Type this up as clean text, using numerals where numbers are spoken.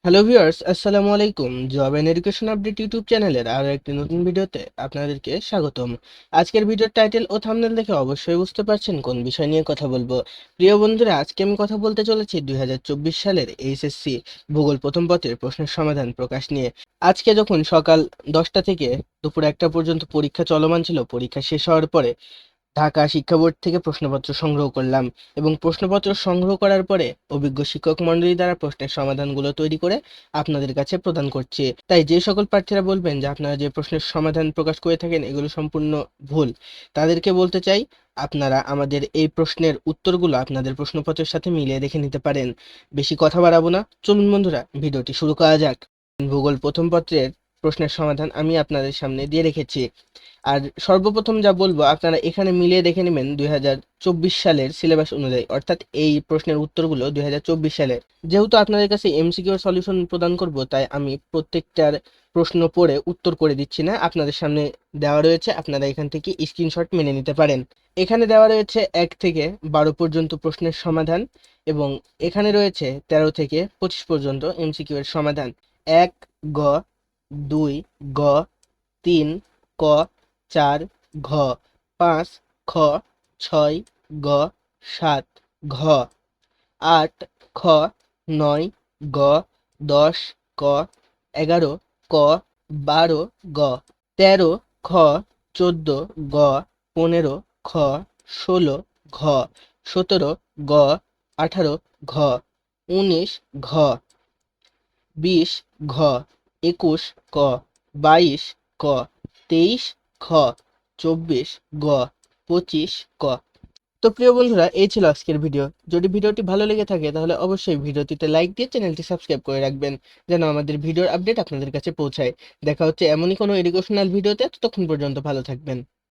Hello viewers, আসসালামু আলাইকুম। Job and education update YouTube চ্যানেলের আরো একটি নতুন ভিডিওতে আপনাদেরকে স্বাগতম। আজকের ভিডিওর টাইটেল ও থাম্বনেল দেখে অবশ্যই বুঝতে পারছেন কোন বিষয় নিয়ে কথা বলবো। প্রিয় বন্ধুরা, আজকে আমি কথা বলতে চলেছি 2024 সালের এইচএসসি ভূগোল প্রথম পত্রের প্রশ্নের সমাধান প্রকাশ নিয়ে। আজকে যখন সকাল 10টা থেকে দুপুর 1টা পর্যন্ত পরীক্ষা চলমান ছিল, পরীক্ষা শেষ হওয়ার পরে ঢাকা শিক্ষা বোর্ড থেকে প্রশ্নপত্র সংগ্রহ করলাম এবং প্রশ্নপত্র সংগ্রহ করার পরে অভিজ্ঞ শিক্ষক মণ্ডলী দ্বারা প্রশ্নের সমাধানগুলো তৈরি করে আপনাদের কাছে প্রদান করছি। তাই যে সকল প্রার্থীরা বলবেন যে আপনারা যে প্রশ্নের সমাধান প্রকাশ করে থাকেন এগুলো সম্পূর্ণ ভুল, তাদেরকে বলতে চাই আপনারা আমাদের এই প্রশ্নের উত্তরগুলো আপনাদের প্রশ্নপত্রের সাথে মিলিয়ে দেখে নিতে পারেন। বেশি কথা বাড়াবো না, চলুন বন্ধুরা ভিডিওটি শুরু করা যাক। ভূগোল প্রথম পত্রের প্রশ্নের সমাধান আমি আপনাদের সামনে দিয়ে রেখেছি। আর সর্বপ্রথম যা বলবো, আপনারা এখানে মিলিয়ে দেখে নেবেন 2024 সালের সিলেবাস অনুযায়ী, অর্থাৎ এই প্রশ্নের উত্তরগুলো 2024 সালের। যেহেতু আপনাদের কাছে এমসিকিউ সলিউশন প্রদান করব, তাই আমি প্রত্যেকটার প্রশ্ন পড়ে উত্তর করে দিচ্ছি না, আপনাদের সামনে দেওয়া রয়েছে, আপনারা এখান থেকে স্ক্রিনশট মেনে নিতে পারেন। এখানে দেওয়া রয়েছে 1 থেকে 12 পর্যন্ত প্রশ্নের সমাধান এবং এখানে রয়েছে 13 থেকে 25 পর্যন্ত এমসিকিউ এর সমাধান। 1 গ, 2 গ, 3 ক, 4 ঘ, 5 খ, 6 গ, 7 ঘ, 8 খ, 9 গ, 10 ক, 11 ক, 12 গ, 13 খ, 14 গ, 15 খ, 16 ঘ, 17 গ, 18 ঘ, 19 ঘ, 20 ঘ, 21 ক, 22 ক, 23 খ, 24 গ, 25 ক। তো প্রিয় বন্ধুরা, এই ছিল আজকের ভিডিও। যদি ভিডিওটি ভালো লেগে থাকে তাহলে অবশ্যই ভিডিওটিতে লাইক দিয়ে চ্যানেলটি সাবস্ক্রাইব করে রাখবেন, যেন আমাদের ভিডিওর আপডেট আপনাদের কাছে পৌঁছায়। দেখা হচ্ছে এমনই কোনো এডুকেশনাল ভিডিওতে, ততক্ষণ পর্যন্ত ভালো থাকবেন।